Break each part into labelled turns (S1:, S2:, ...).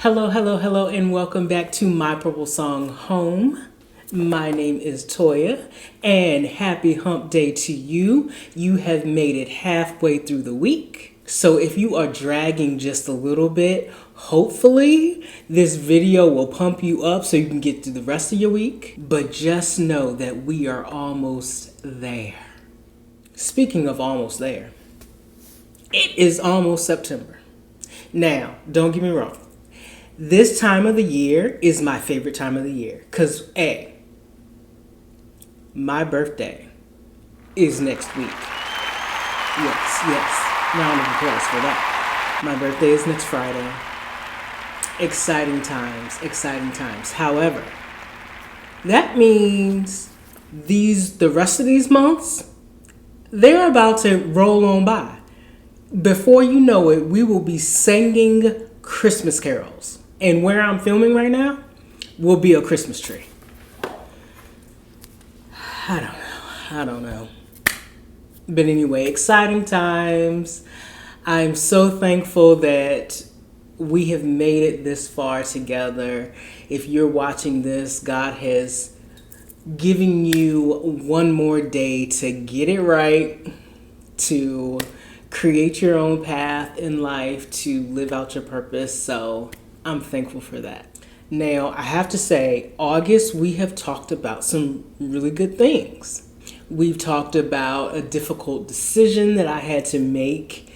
S1: Hello, hello, hello, and welcome back to My Purple Song Home. My name is Toya, and happy hump day to you. You have made it halfway through the week. So if you are dragging just a little bit, hopefully this video will pump you up so you can get through the rest of your week. But just know that we are almost there. Speaking of almost there, it is almost September. Now, don't get me wrong. This time of the year is my favorite time of the year because my birthday is next week. Yes. Round of applause for that. My birthday is next Friday. Exciting times. However, that means the rest of these months, they're about to roll on by. Before you know it, we will be singing Christmas carols. And where I'm filming right now will be a Christmas tree. I don't know. But anyway, exciting times. I'm so thankful that we have made it this far together. If you're watching this, God has given you one more day to get it right, to create your own path in life, to live out your purpose. So I'm thankful for that. Now, I have to say, August, we have talked about some really good things. We've talked about a difficult decision that I had to make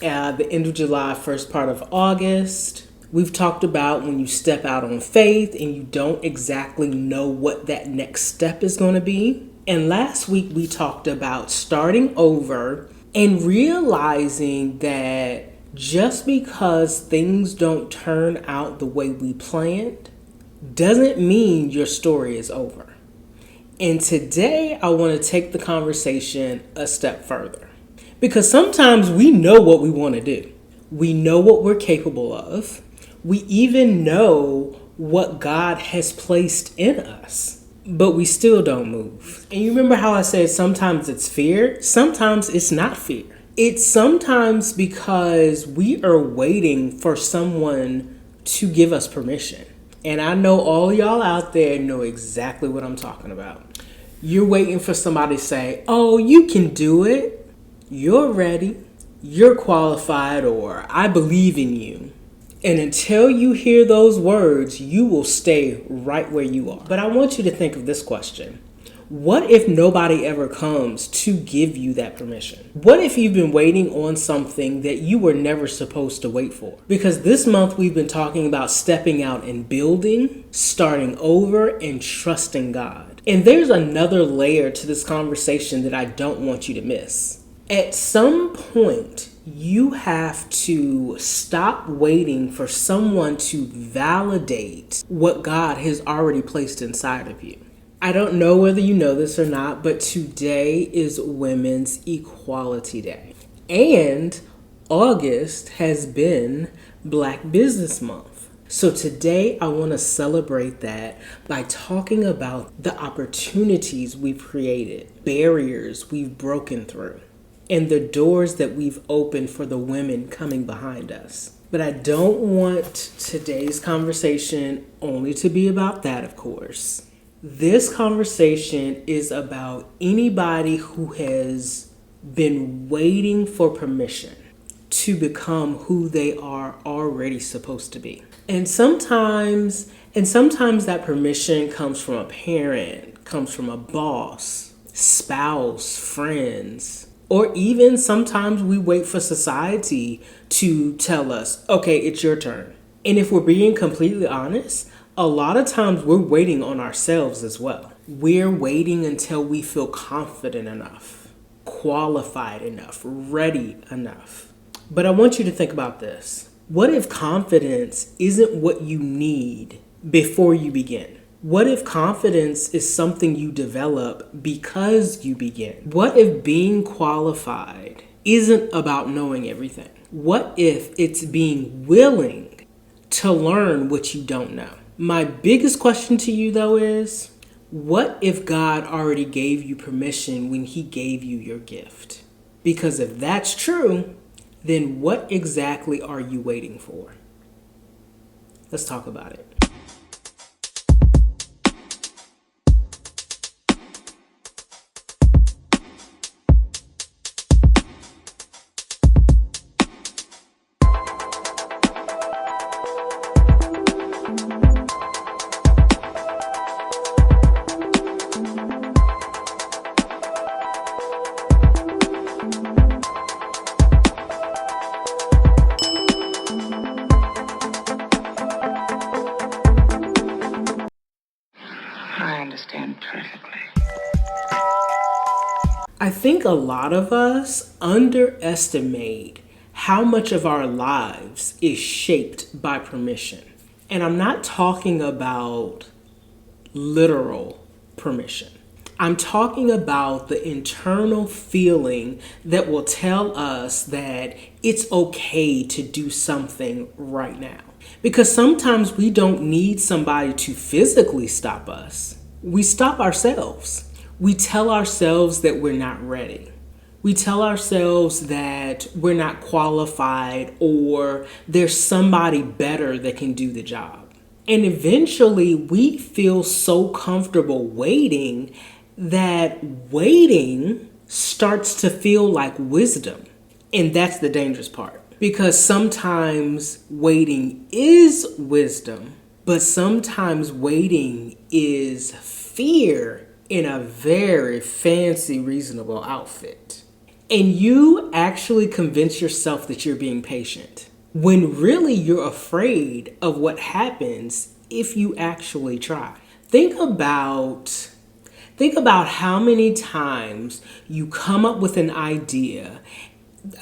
S1: at the end of July, first part of August. We've talked about when you step out on faith and you don't exactly know what that next step is going to be. And last week, we talked about starting over and realizing that just because things don't turn out the way we planned doesn't mean your story is over. And today I want to take the conversation a step further. Because sometimes we know what we want to do. We know what we're capable of. We even know what God has placed in us. But we still don't move. And you remember how I said sometimes it's fear? Sometimes it's not fear. It's sometimes because we are waiting for someone to give us permission. And I know all y'all out there know exactly what I'm talking about. You're waiting for somebody to say, oh, you can do it. You're ready. You're qualified, or I believe in you. And until you hear those words, you will stay right where you are. But I want you to think of this question. What if nobody ever comes to give you that permission? What if you've been waiting on something that you were never supposed to wait for? Because this month we've been talking about stepping out and building, starting over, and trusting God. And there's another layer to this conversation that I don't want you to miss. At some point, you have to stop waiting for someone to validate what God has already placed inside of you. I don't know whether you know this or not, but today is Women's Equality Day. And August has been Black Business Month. So today I want to celebrate that by talking about the opportunities we've created, barriers we've broken through, and the doors that we've opened for the women coming behind us. But I don't want today's conversation only to be about that, of course. This conversation is about anybody who has been waiting for permission to become who they are already supposed to be. And sometimes that permission comes from a parent, comes from a boss, spouse, friends, or even sometimes we wait for society to tell us, okay, it's your turn. And if we're being completely honest, a lot of times we're waiting on ourselves as well. We're waiting until we feel confident enough, qualified enough, ready enough. But I want you to think about this. What if confidence isn't what you need before you begin? What if confidence is something you develop because you begin? What if being qualified isn't about knowing everything? What if it's being willing to learn what you don't know? My biggest question to you, though, is what if God already gave you permission when He gave you your gift? Because if that's true, then what exactly are you waiting for? Let's talk about it.
S2: I understand perfectly.
S1: I think a lot of us underestimate how much of our lives is shaped by permission. And I'm not talking about literal permission. I'm talking about the internal feeling that will tell us that it's okay to do something right now. Because sometimes we don't need somebody to physically stop us. We stop ourselves. We tell ourselves that we're not ready. We tell ourselves that we're not qualified or there's somebody better that can do the job. And eventually we feel so comfortable waiting that waiting starts to feel like wisdom. And that's the dangerous part. Because sometimes waiting is wisdom, but sometimes waiting is fear in a very fancy, reasonable outfit. And you actually convince yourself that you're being patient, when really you're afraid of what happens if you actually try. Think about how many times you come up with an idea,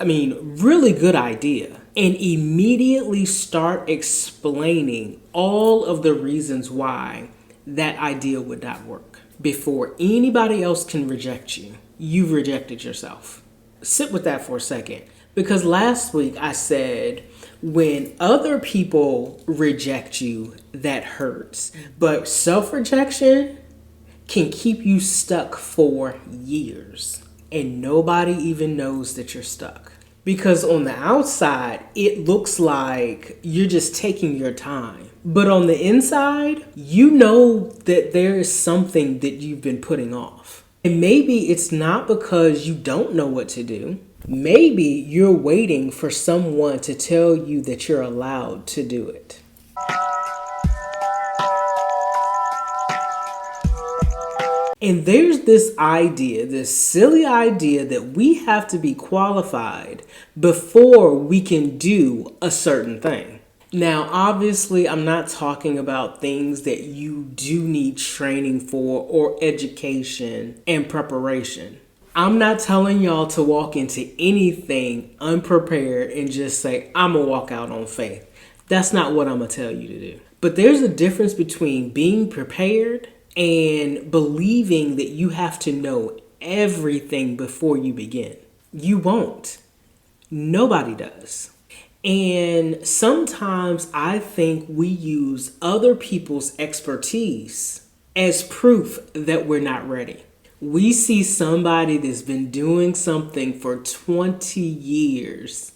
S1: really good idea, and immediately start explaining all of the reasons why that idea would not work. Before anybody else can reject you, you've rejected yourself. Sit with that for a second. Because last week I said, when other people reject you, that hurts. But self-rejection can keep you stuck for years. And nobody even knows that you're stuck. Because on the outside, it looks like you're just taking your time. But on the inside, you know that there is something that you've been putting off. And maybe it's not because you don't know what to do. Maybe you're waiting for someone to tell you that you're allowed to do it. And there's this idea, this silly idea that we have to be qualified before we can do a certain thing. Now, obviously, I'm not talking about things that you do need training for or education and preparation. I'm not telling y'all to walk into anything unprepared and just say, I'm gonna walk out on faith. That's not what I'm gonna tell you to do. But there's a difference between being prepared and believing that you have to know everything before you begin. You won't. Nobody does. And sometimes I think we use other people's expertise as proof that we're not ready. We see somebody that's been doing something for 20 years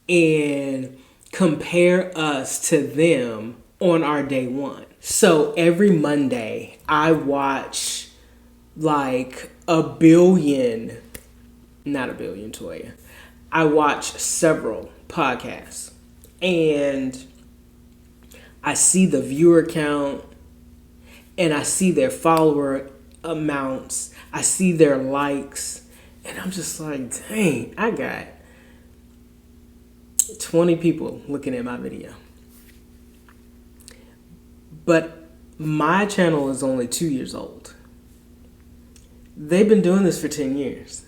S1: and compare us to them on our day one. So every Monday, I watch like not a billion, Toya. I watch several podcasts and I see the viewer count and I see their follower amounts. I see their likes and I'm just like, dang, I got 20 people looking at my video. But my channel is only 2 years old. They've been doing this for 10 years.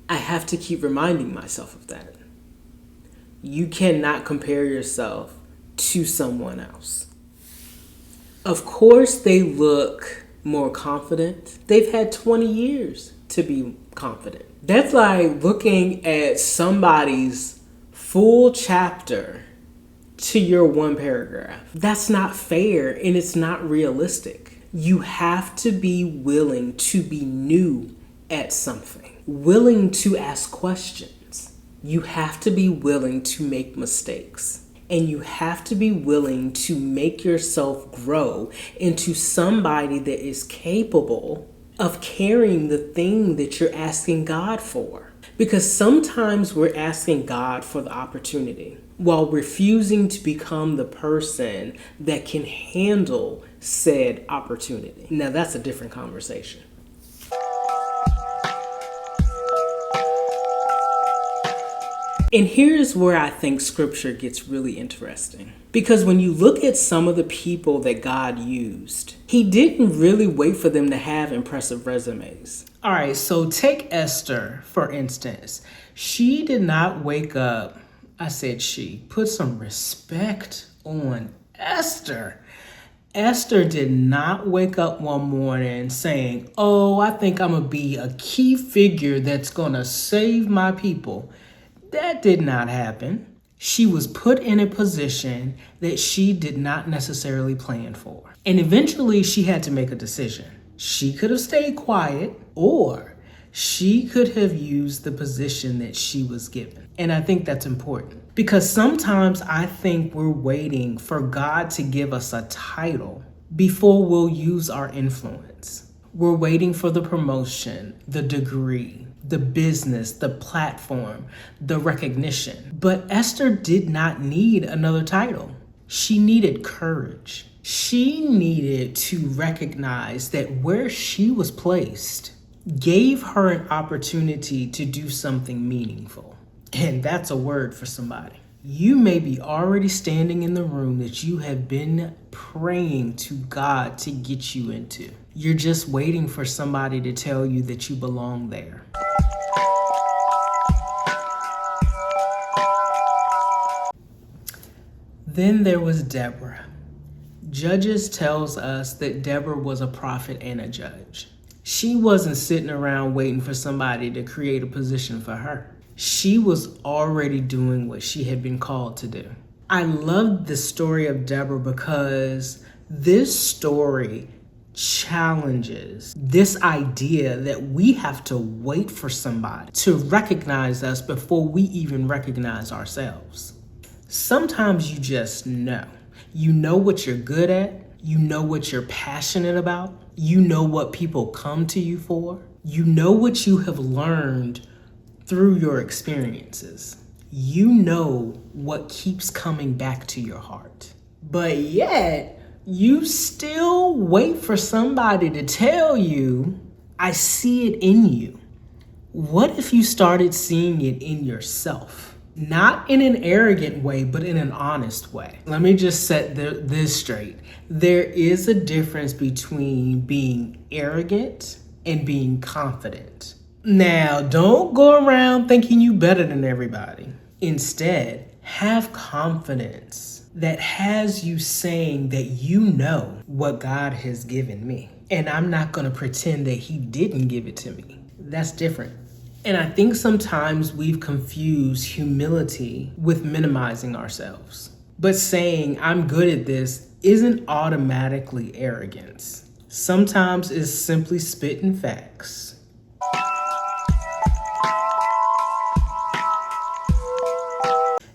S1: I have to keep reminding myself of that. You cannot compare yourself to someone else. Of course, they look more confident. They've had 20 years to be confident. That's like looking at somebody's full chapter to your one paragraph. That's not fair and it's not realistic. You have to be willing to be new at something, willing to ask questions. You have to be willing to make mistakes. And you have to be willing to make yourself grow into somebody that is capable of carrying the thing that you're asking God for. Because sometimes we're asking God for the opportunity while refusing to become the person that can handle said opportunity. Now, that's a different conversation. And here's where I think scripture gets really interesting. Because when you look at some of the people that God used, he didn't really wait for them to have impressive resumes. All right, so take Esther, for instance. She did not wake up, put some respect on Esther. Esther did not wake up one morning saying, oh, I think I'm going to be a key figure that's going to save my people. That did not happen. She was put in a position that she did not necessarily plan for. And eventually she had to make a decision. She could have stayed quiet, or she could have used the position that she was given. And I think that's important because sometimes I think we're waiting for God to give us a title before we'll use our influence. We're waiting for the promotion, the degree, the business, the platform, the recognition. But Esther did not need another title. She needed courage. She needed to recognize that where she was placed gave her an opportunity to do something meaningful. And that's a word for somebody. You may be already standing in the room that you have been praying to God to get you into. You're just waiting for somebody to tell you that you belong there. Then there was Deborah. Judges tells us that Deborah was a prophet and a judge. She wasn't sitting around waiting for somebody to create a position for her. She was already doing what she had been called to do. I love the story of Deborah because this story challenges this idea that we have to wait for somebody to recognize us before we even recognize ourselves. Sometimes you just know. You know what you're good at. You know what you're passionate about. You know what people come to you for. You know what you have learned through your experiences. You know what keeps coming back to your heart. But yet, you still wait for somebody to tell you, I see it in you. What if you started seeing it in yourself? Not in an arrogant way, but in an honest way. Let me just set this straight. There is a difference between being arrogant and being confident. Now, don't go around thinking you better than everybody. Instead, have confidence that has you saying that you know what God has given me. And I'm not going to pretend that he didn't give it to me. That's different. And I think sometimes we've confused humility with minimizing ourselves. But saying I'm good at this isn't automatically arrogance. Sometimes it's simply spitting facts.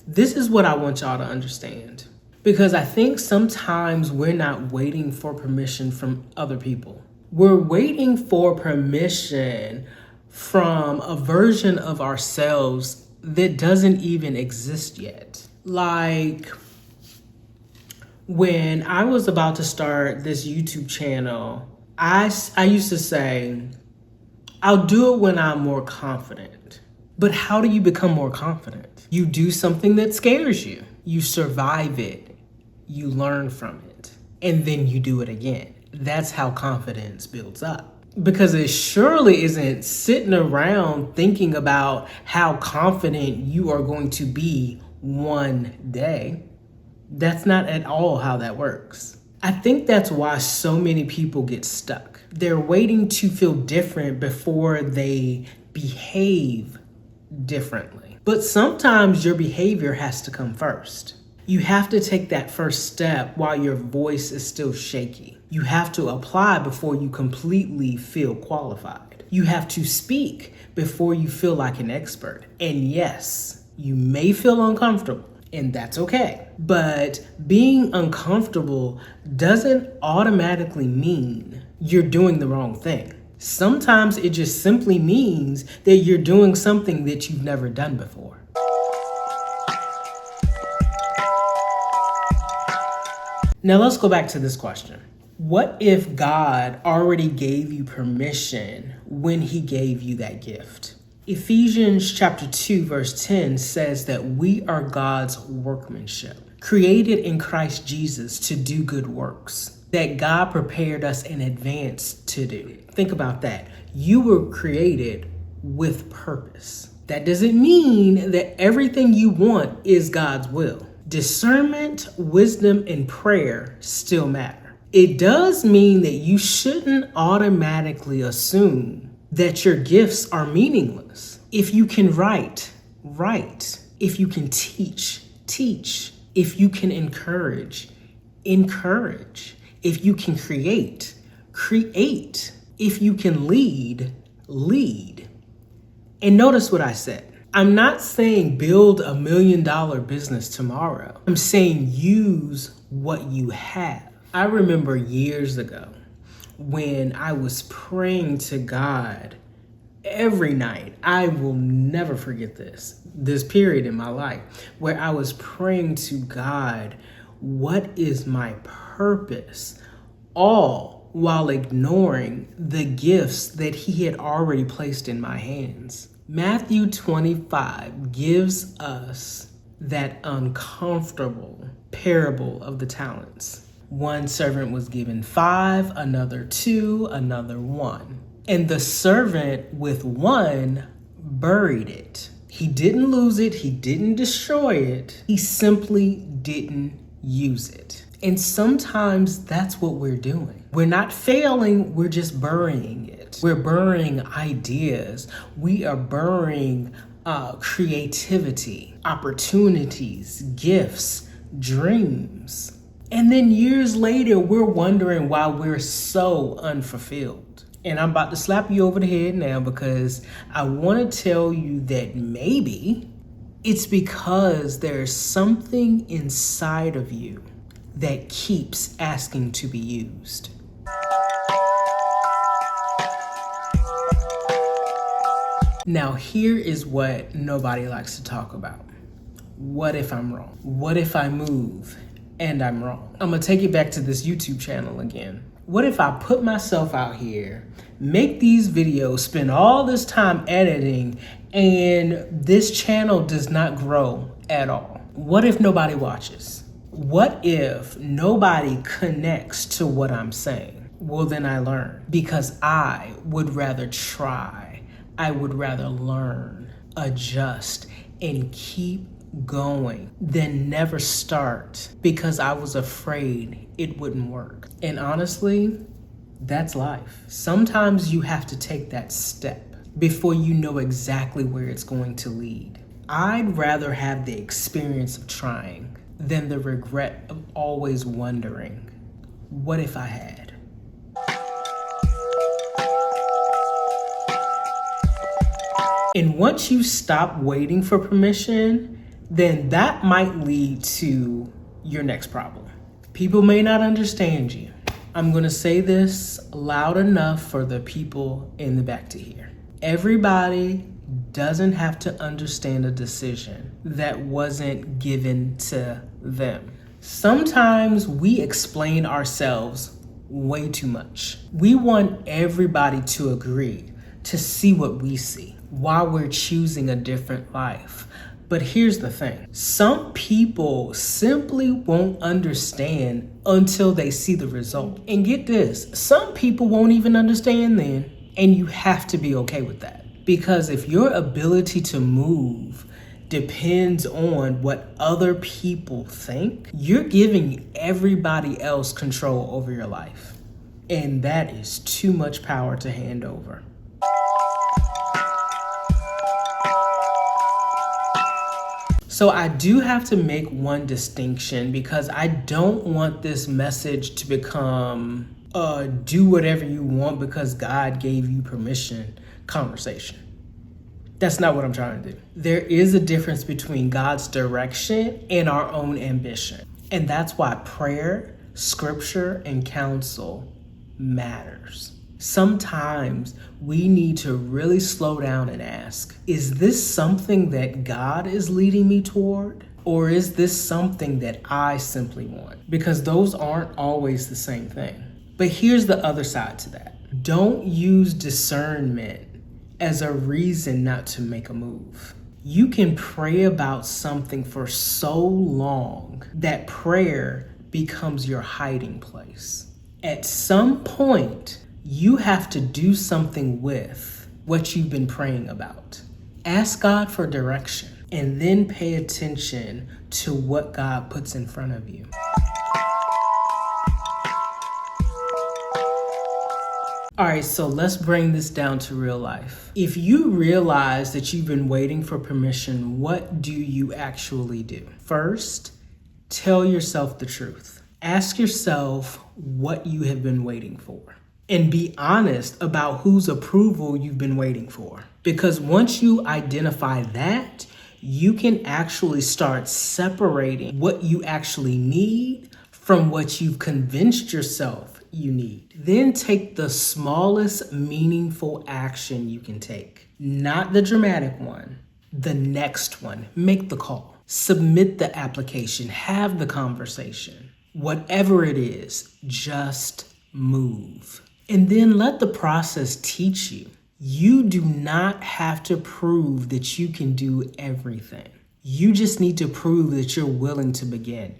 S1: This is what I want y'all to understand. Because I think sometimes we're not waiting for permission from other people. We're waiting for permission from a version of ourselves that doesn't even exist yet. Like when I was about to start this YouTube channel, I used to say, I'll do it when I'm more confident. But how do you become more confident? You do something that scares you. You survive it. You learn from it. And then you do it again. That's how confidence builds up. Because it surely isn't sitting around thinking about how confident you are going to be one day. That's not at all how that works. I think that's why so many people get stuck. They're waiting to feel different before they behave differently. But sometimes your behavior has to come first. You have to take that first step while your voice is still shaky. You have to apply before you completely feel qualified. You have to speak before you feel like an expert. And yes, you may feel uncomfortable. and that's okay. But being uncomfortable doesn't automatically mean you're doing the wrong thing. Sometimes it just simply means that you're doing something that you've never done before. Now let's go back to this question. What if God already gave you permission when he gave you that gift? Ephesians chapter 2 verse 10 says that we are God's workmanship, created in Christ Jesus to do good works that God prepared us in advance to do. Think about that. You were created with purpose. That doesn't mean that everything you want is God's will. Discernment, wisdom, and prayer still matter. It does mean that you shouldn't automatically assume that your gifts are meaningless. If you can write, write. If you can teach, teach. If you can encourage, encourage. If you can create, create. If you can lead, lead. And notice what I said. I'm not saying build $1 million business tomorrow. I'm saying use what you have. I remember years ago when I was praying to God every night. I will never forget this period in my life where I was praying to God, what is my purpose? All while ignoring the gifts that he had already placed in my hands. Matthew 25 gives us that uncomfortable parable of the talents. One servant was given 5, another 2, another 1. And the servant with 1 buried it. He didn't lose it. He didn't destroy it. He simply didn't use it. And sometimes that's what we're doing. We're not failing. We're just burying it. We're burying ideas. We are burying creativity, opportunities, gifts, dreams. And then years later, we're wondering why we're so unfulfilled. And I'm about to slap you over the head now because I want to tell you that maybe it's because there's something inside of you that keeps asking to be used. Now, here is what nobody likes to talk about. What if I'm wrong? What if I move and I'm wrong? I'm gonna take it back to this YouTube channel again. What if I put myself out here, make these videos, spend all this time editing, and this channel does not grow at all? What if nobody watches? What if nobody connects to what I'm saying? Well, then I learn, because I would rather try. I would rather learn, adjust, and keep going than never start because I was afraid it wouldn't work. And honestly, that's life. Sometimes you have to take that step before you know exactly where it's going to lead. I'd rather have the experience of trying than the regret of always wondering, what if I had? And once you stop waiting for permission, then that might lead to your next problem. People may not understand you. I'm gonna say this loud enough for the people in the back to hear. Everybody doesn't have to understand a decision that wasn't given to them. Sometimes we explain ourselves way too much. We want everybody to agree, to see what we see while we're choosing a different life. But here's the thing. Some people simply won't understand until they see the result. And get this, some people won't even understand then, and you have to be okay with that. Because if your ability to move depends on what other people think, you're giving everybody else control over your life. And that is too much power to hand over. So I do have to make one distinction because I don't want this message to become do whatever you want because God gave you permission conversation. That's not what I'm trying to do. There is a difference between God's direction and our own ambition. And that's why prayer, scripture, and counsel matters. Sometimes we need to really slow down and ask, is this something that God is leading me toward? Or is this something that I simply want? Because those aren't always the same thing. But here's the other side to that. Don't use discernment as a reason not to make a move. You can pray about something for so long that prayer becomes your hiding place. At some point, you have to do something with what you've been praying about. Ask God for direction and then pay attention to what God puts in front of you. All right, so let's bring this down to real life. If you realize that you've been waiting for permission, what do you actually do? First, tell yourself the truth. Ask yourself what you have been waiting for. And be honest about whose approval you've been waiting for. Because once you identify that, you can actually start separating what you actually need from what you've convinced yourself you need. Then take the smallest meaningful action you can take. Not the dramatic one, the next one. Make the call. Submit the application. Have the conversation. Whatever it is, just move. And then let the process teach you. You do not have to prove that you can do everything. You just need to prove that you're willing to begin.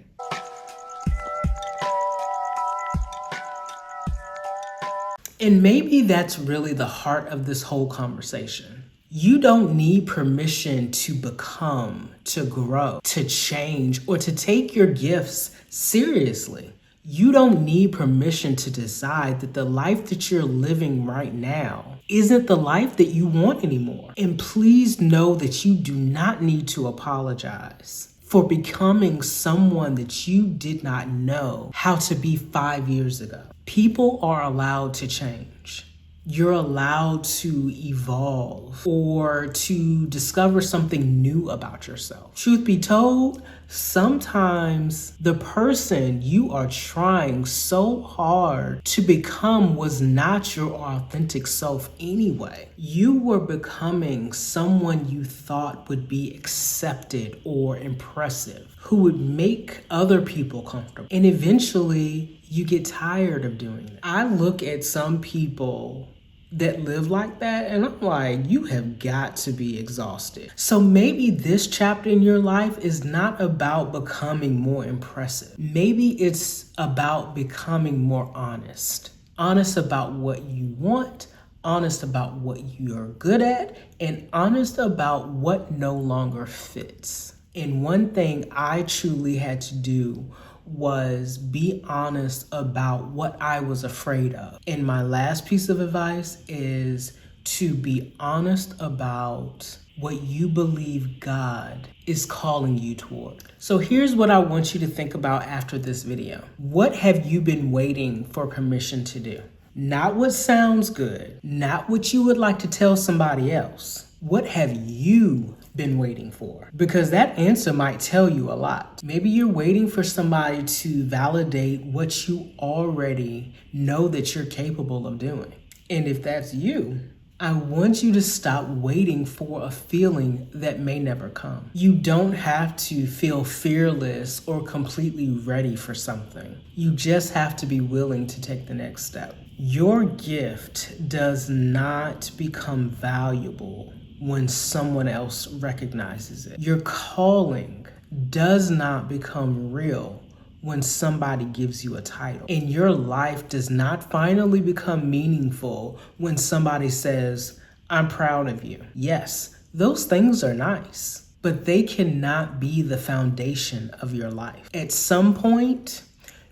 S1: And maybe that's really the heart of this whole conversation. You don't need permission to become, to grow, to change, or to take your gifts seriously. You don't need permission to decide that the life that you're living right now isn't the life that you want anymore. And please know that you do not need to apologize for becoming someone that you did not know how to be 5 years ago. People are allowed to change. You're allowed to evolve or to discover something new about yourself. Truth be told, sometimes the person you are trying so hard to become was not your authentic self anyway. You were becoming someone you thought would be accepted or impressive, who would make other people comfortable. And eventually, you get tired of doing it. I look at some people that live like that and I'm like, you have got to be exhausted. So maybe this chapter in your life is not about becoming more impressive. Maybe it's about becoming more honest. Honest about what you want, honest about what you're good at, and honest about what no longer fits. And one thing I truly had to do was be honest about what I was afraid of. And my last piece of advice is to be honest about what you believe God is calling you toward. So here's what I want you to think about after this video. What have you been waiting for permission to do? Not what sounds good, not what you would like to tell somebody else. What have you been waiting for? Because that answer might tell you a lot. Maybe you're waiting for somebody to validate what you already know that you're capable of doing. And if that's you, I want you to stop waiting for a feeling that may never come. You don't have to feel fearless or completely ready for something. You just have to be willing to take the next step. Your gift does not become valuable when someone else recognizes it. Your calling does not become real when somebody gives you a title. And your life does not finally become meaningful when somebody says, I'm proud of you. Yes, those things are nice, but they cannot be the foundation of your life. At some point,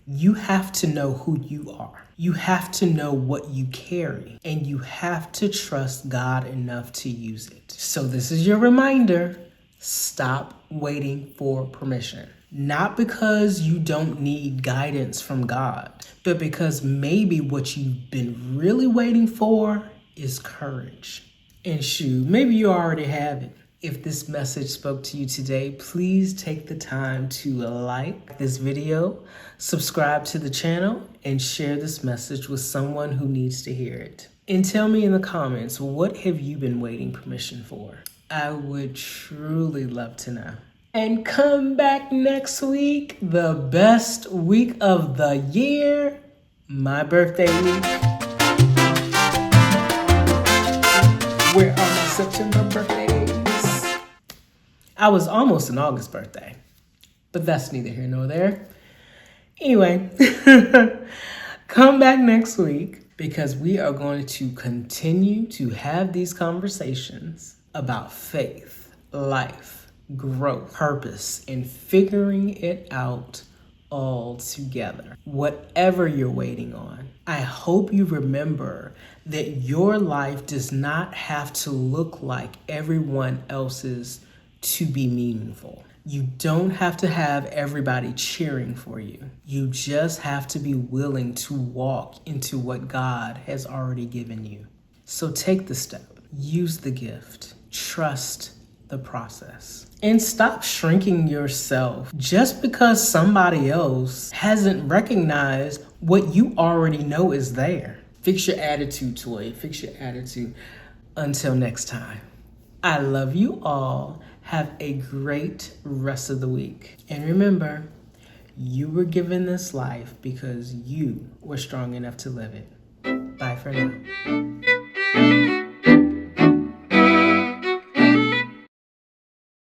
S1: you have to know who you are. You have to know what you carry, and you have to trust God enough to use it. So this is your reminder. Stop waiting for permission. Not because you don't need guidance from God, but because maybe what you've been really waiting for is courage. And shoot, maybe you already have it. If this message spoke to you today, please take the time to like this video, subscribe to the channel, and share this message with someone who needs to hear it. And tell me in the comments, what have you been waiting permission for? I would truly love to know. And come back next week, the best week of the year, my birthday week. Where are my September birthdays? I was almost an August birthday, but that's neither here nor there. Anyway, come back next week because we are going to continue to have these conversations about faith, life, growth, purpose, and figuring it out all together. Whatever you're waiting on, I hope you remember that your life does not have to look like everyone else's to be meaningful. You don't have to have everybody cheering for you. You just have to be willing to walk into what God has already given you. So take the step, use the gift, trust the process, and stop shrinking yourself just because somebody else hasn't recognized what you already know is there. Fix your attitude, Toy. Fix your attitude. Until next time, I love you all. Have a great rest of the week. And remember, you were given this life because you were strong enough to live it. Bye for now.